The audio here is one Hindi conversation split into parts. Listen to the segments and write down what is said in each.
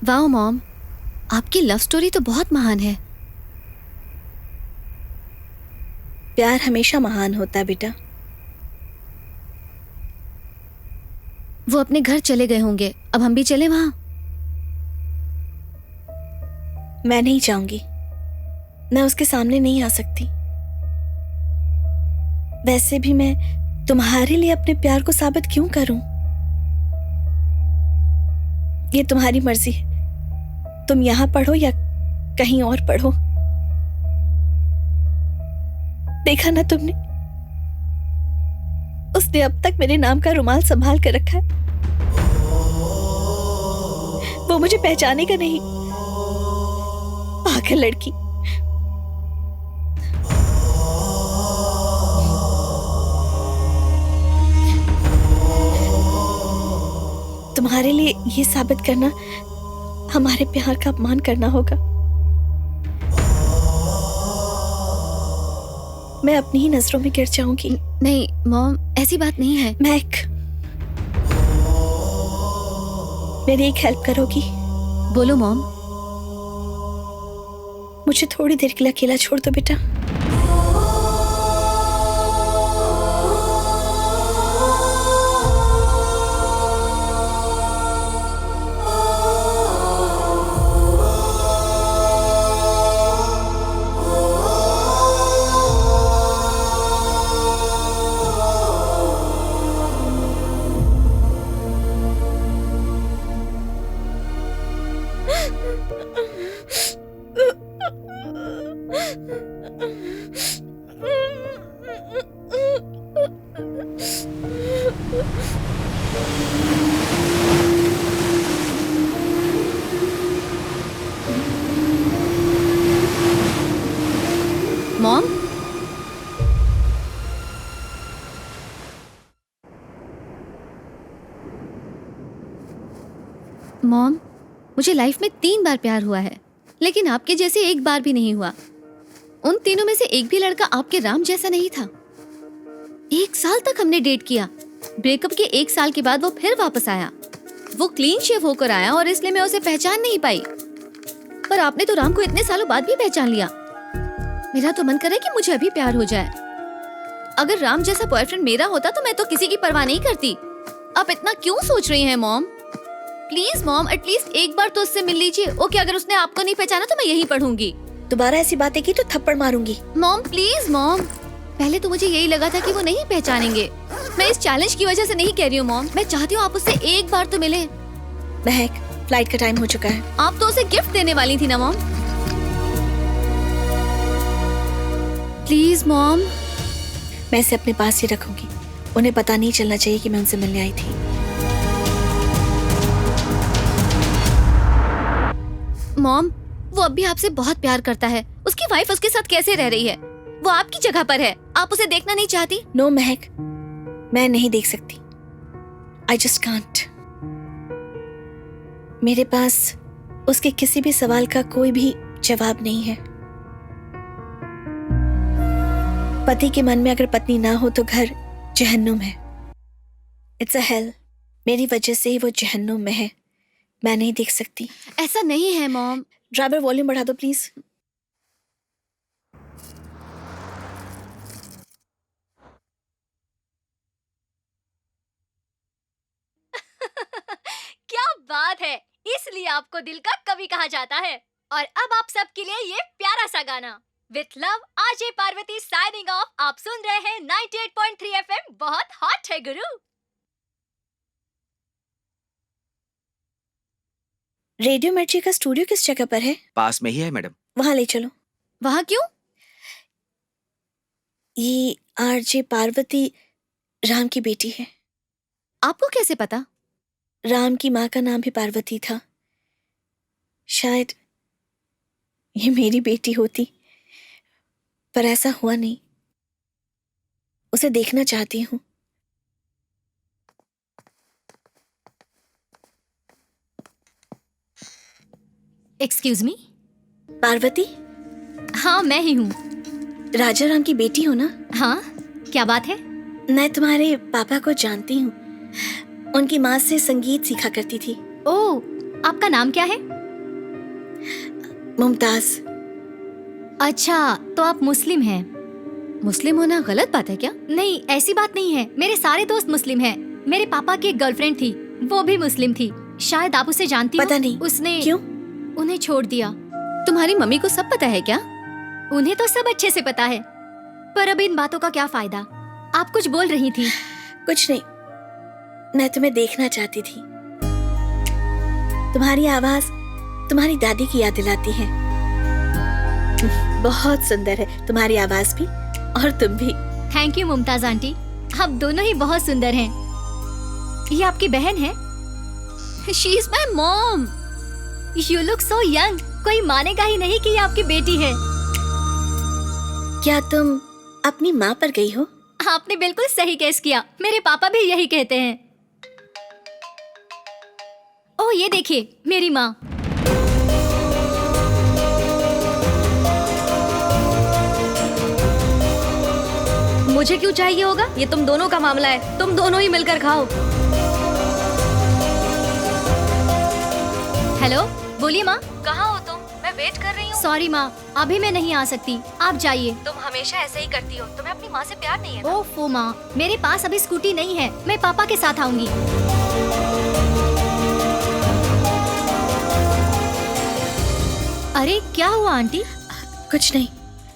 वाह मॉम, आपकी लव स्टोरी तो बहुत महान है। प्यार हमेशा महान होता है बेटा। वो अपने घर चले गए होंगे, अब हम भी चले वहां? मैं नहीं चाहूंगी, मैं उसके सामने नहीं आ सकती। वैसे भी मैं तुम्हारे लिए अपने प्यार को साबित क्यों करूं? ये तुम्हारी मर्जी है, तुम यहां पढ़ो या कहीं और पढ़ो। देखा ना तुमने, उसने अब तक मेरे नाम का रुमाल संभाल कर रखा है। वो मुझे पहचानेगा नहीं, पागल लड़की। तुम्हारे लिए ये साबित करना हमारे प्यार का अपमान करना होगा। मैं अपनी ही नजरों में गिर जाऊंगी। नहीं मॉम, ऐसी बात नहीं है। महक, मेरी एक हेल्प करोगी? बोलो मॉम। मुझे थोड़ी देर के लिए अकेला छोड़ दो बेटा। मॉम, मॉम, मुझे लाइफ में 3 बार प्यार हुआ है, लेकिन आपके जैसे एक बार भी नहीं हुआ। उन तीनों में से एक भी लड़का आपके राम जैसा नहीं था। 1 साल तक हमने डेट किया। ब्रेकअप के 1 साल के बाद वो फिर वापस आया। वो क्लीन शेव होकर आया और इसलिए मैं उसे पहचान नहीं पाई। पर आपने तो राम को इतने सालों बाद भी पहचान लिया। मेरा तो मन करे कि मुझे अभी प्यार हो जाए। अगर राम जैसा बॉयफ्रेंड मेरा होता तो मैं तो किसी की परवाह नहीं करती। आप इतना क्यों सोच रही हैं मॉम? प्लीज मॉम, एटलीस्ट एक बार तो उससे मिल लीजिए। ओके, अगर उसने आपको नहीं पहचाना तो मैं यहीं पढ़ूंगी। दोबारा ऐसी बातें की तो थप्पड़ मारूंगी। मॉम प्लीज मॉम, पहले तो मुझे यही लगा था कि वो नहीं पहचानेंगे। मैं इस चैलेंज की वजह से नहीं कह रही हूँ मॉम, मैं चाहती हूँ आप उससे एक बार तो मिले। महक, फ्लाइट का टाइम हो चुका है। आप तो उसे गिफ्ट देने वाली थी ना मॉम। Please mom. मैं इसे अपने पास ही रखूंगी। उन्हें पता नहीं चलना चाहिए कि मैं उनसे मिलने आई थी। मॉम, वो अब भी आपसे बहुत प्यार करता है। उसकी वाइफ उसके साथ कैसे रह रही है? वो आपकी जगह पर है, आप उसे देखना नहीं चाहती? नो महक, मैं नहीं देख सकती। I just can't. मेरे पास उसके किसी भी सवाल का कोई भी जवाब नहीं है। पति के मन में अगर पत्नी ना हो तो घर जहन्नुम है। It's a hello. मेरी वजह से ही वो जहन्नुम में है। मैं नहीं देख सकती। ऐसा नहीं है मॉम। ड्राइवर, वॉल्यूम बढ़ा दो प्लीज। क्या बात है, इसलिए आपको दिल का कवि कहा जाता है। और अब आप सबके लिए ये प्यारा सा गाना। With love, RJ Parvati signing off. आप सुन रहे हैं 98.3 एफएम। बहुत हॉट है गुरु। रेडियो मिर्ची का स्टूडियो किस जगह पर है? पास में ही है मैडम। वहां ले चलो। वहाँ क्यों? ये आरजे पार्वती राम की बेटी है। आपको कैसे पता? राम की माँ का नाम भी पार्वती था। शायद ये मेरी बेटी होती, पर ऐसा हुआ नहीं। उसे देखना चाहती हूँ। Excuse me. पार्वती, हाँ मैं ही हूँ। राजा राम की बेटी हो ना? हाँ, क्या बात है? मैं तुम्हारे पापा को जानती हूँ। उनकी माँ से संगीत सीखा करती थी। ओह, आपका नाम क्या है? मुमताज। अच्छा, तो आप मुस्लिम हैं। मुस्लिम होना गलत बात है क्या? नहीं, ऐसी बात नहीं है। मेरे सारे दोस्त मुस्लिम हैं। मेरे पापा की एक गर्लफ्रेंड थी, वो भी मुस्लिम थी। शायद आप उसे जानती हो। पता नहीं। उसने क्यों? उन्हें छोड़ दिया। तुम्हारी मम्मी को सब पता है क्या? उन्हें तो सब अच्छे से पता है, पर अब इन बातों का क्या फायदा? आप कुछ बोल रही थी। कुछ नहीं, मैं तुम्हें देखना चाहती थी। तुम्हारी आवाज तुम्हारी दादी की याद दिलाती है। बहुत सुंदर है तुम्हारी आवाज भी, और तुम भी। थैंक यू मुमताज आंटी, आप दोनों ही बहुत सुंदर हैं। ये आपकी बहन है? She is my mom. You look so young. कोई मानेगा ही नहीं कि ये आपकी बेटी है। क्या तुम अपनी माँ पर गई हो? आपने बिल्कुल सही गेस किया। मेरे पापा भी यही कहते हैं। ओह, ये देखिए, मेरी माँ। मुझे क्यों चाहिए होगा? ये तुम दोनों का मामला है, तुम दोनों ही मिलकर खाओ। हेलो, बोलिए माँ। कहाँ हो तुम? मैं वेट कर रही हूँ। सॉरी माँ, अभी मैं नहीं आ सकती, आप जाइए। तुम हमेशा ऐसे ही करती हो, तुम्हें अपनी माँ से प्यार नहीं है ना? ओफो माँ, मेरे पास अभी स्कूटी नहीं है, मैं पापा के साथ आऊंगी। अरे क्या हुआ आंटी? कुछ नहीं।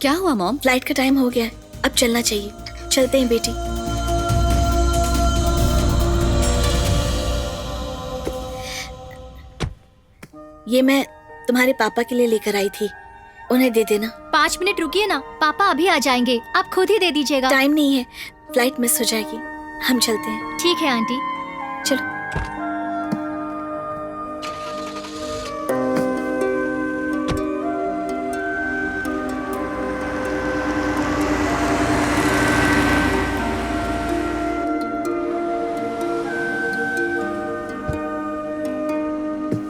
क्या हुआ मॉम? फ्लाइट का टाइम हो गया है, अब चलना चाहिए। चलते हैं बेटी। ये मैं तुम्हारे पापा के लिए लेकर आई थी, उन्हें दे देना। 5 मिनट रुकिए ना, पापा अभी आ जाएंगे, आप खुद ही दे दीजिएगा। टाइम नहीं है, फ्लाइट मिस हो जाएगी। हम चलते हैं। ठीक है आंटी। चलो।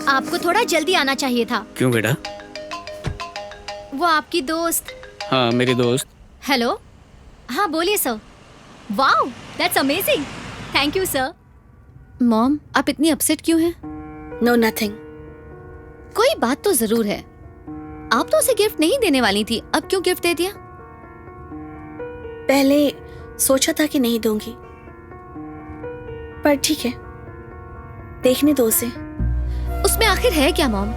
आपको थोड़ा जल्दी आना चाहिए था। क्यों बेटा? वो आपकी दोस्त। हाँ, मेरी दोस्त। हेलो, हाँ बोलिए sir. Wow, that's amazing. Thank you sir. Mom, आप इतनी अपसेट क्यों हैं? No nothing. कोई बात तो जरूर है। आप तो उसे गिफ्ट नहीं देने वाली थी, अब क्यों गिफ्ट दे दिया? पहले सोचा था कि नहीं दूंगी, पर ठीक है, देखने दो उसे। उसमें आखिर है क्या मॉम?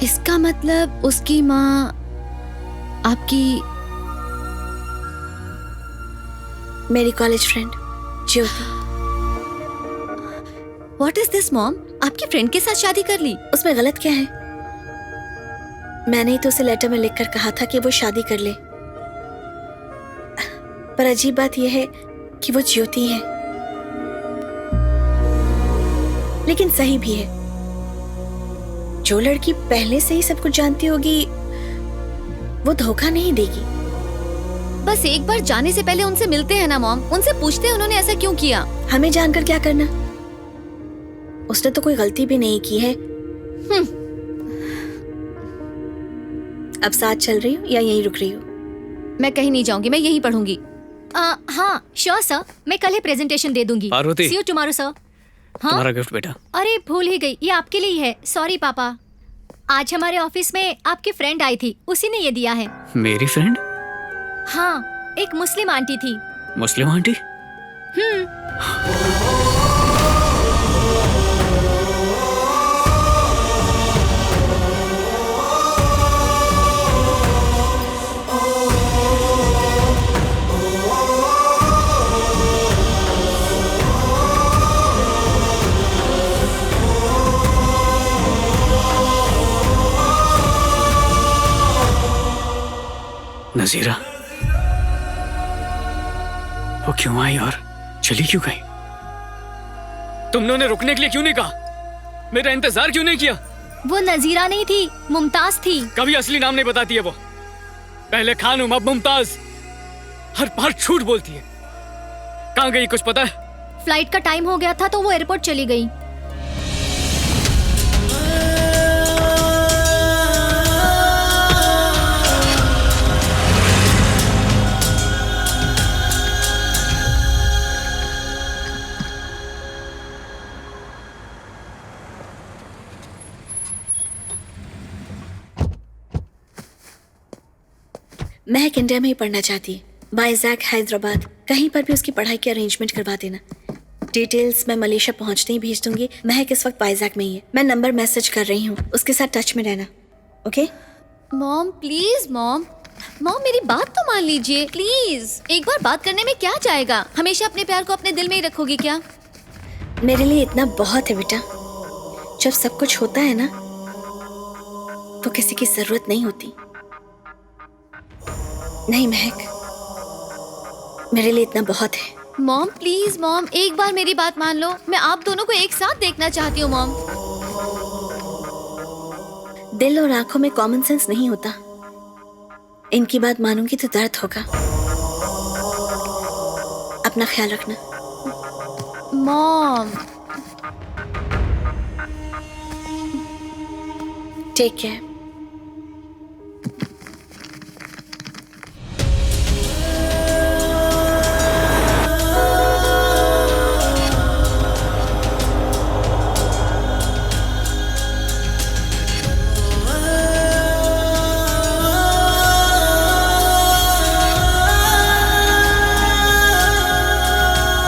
इसका मतलब उसकी माँ आपकी मेरी college friend Jyoti. What is this mom? आपकी फ्रेंड के साथ शादी कर ली? उसमें गलत क्या है? मैंने ही तो उसे लेटर में लिखकर कहा था कि वो शादी कर ले। पर अजीब बात यह है कि वो ज्योति है, लेकिन सही भी है। जो लड़की पहले से ही सब कुछ जानती होगी, वो धोखा नहीं देगी। बस एक बार जाने से पहले उनसे मिलते हैं ना मॉम, उनसे पूछते हैं उन्होंने ऐसा क्यों किया। हमें जानकर क्या करना? उसने तो कोई गलती भी नहीं की है। अब साथ चल रही हो या यहीं रुक रही हो? मैं कहीं नहीं जाऊंगी, मैं यहीं पढ़ूंगी। हाँ श्योर सर, मैं कल ही प्रेजेंटेशन दे दूंगी। पार्वती। सी यू टुमारो सर। हाँ? तुम्हारा गिफ्ट बेटा। अरे भूल ही गई, ये आपके लिए ही है। सॉरी पापा। आज हमारे ऑफिस में आपकी फ्रेंड आई थी, उसी ने ये दिया है। मेरी फ्रेंड? हाँ, एक मुस्लिम आंटी थी। मुस्लिम आंटी? नजीरा, वो क्यों आई और चली क्यों गई? तुमने उन्हें रुकने के लिए क्यों नहीं कहा? मेरा इंतजार क्यों नहीं किया? वो नजीरा नहीं थी, मुमताज थी। कभी असली नाम नहीं बताती है वो। पहले खानूम, अब मुमताज। हर बार झूठ बोलती है। कहाँ गई कुछ पता है? फ्लाइट का टाइम हो गया था तो वो एयरपोर्ट चली गई। महक इंडिया में ही पढ़ना चाहती है, वाइजैक, हैदराबाद, कहीं पर भी उसकी पढ़ाई की अरेंजमेंट करवा देना। डिटेल्स मैं मलेशिया पहुंचते ही भेज दूंगी। महक इस वक्त वाइजैक में ही है। मैं नंबर मैसेज कर रही हूँ, उसके साथ टच में रहना। ओके? मॉम प्लीज मॉम मेरी बात तो मान लीजिए प्लीज। एक बार बात करने में क्या जाएगा? हमेशा अपने प्यार को अपने दिल में ही रखोगी क्या? मेरे लिए इतना बहुत है बेटा। जब सब कुछ होता है ना तो किसी की जरूरत नहीं होती। नहीं महक, मेरे लिए इतना बहुत है। मॉम प्लीज मॉम, एक बार मेरी बात मान लो। मैं आप दोनों को एक साथ देखना चाहती हूँ मॉम। दिल और आंखों में कॉमन सेंस नहीं होता। इनकी बात मानूंगी तो दर्द होगा। अपना ख्याल रखना। Mom take care.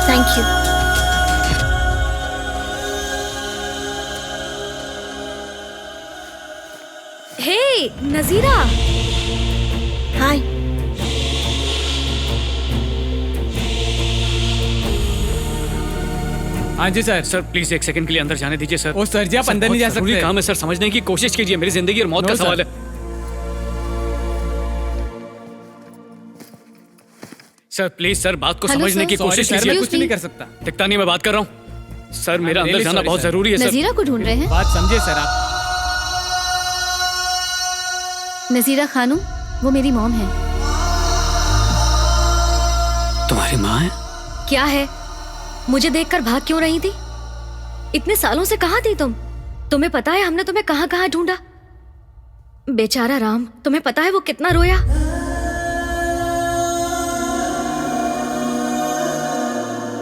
Thank you. Hey Nazira, hi. हाँ जी सर। सर प्लीज एक सेकंड के लिए अंदर जाने दीजिए सर। ओ सर जी, आप अंदर नहीं जा जरूरी सकते। काम है सर, समझने की कोशिश कीजिए। मेरी जिंदगी और मौत का No, सवाल sir. है। सर प्लीज सर, बात को Hello, समझने sir. की सॉरी कोशिश सर, मैं कीजिए। कुछ नहीं कर सकता। दिखता नहीं, मैं बात कर रहा हूँ। सर मेरा अंदर really जाना sorry, बहुत sir. जरूरी है सर। नजीरा को ढूंढ रहे हैं? बात समझिए सर आप। नजीरा खानूम, वो मेरी मॉम है। तुम्हारी माँ है? क्या है? मुझे देखकर भाग क्यों रही थी? इतने सालों से कहाँ थी तुम? तुम्हें पता है हमने तुम्हें कहाँ कहाँ ढूंढा? बेचारा राम, तुम्हें पता है वो कितना रोया?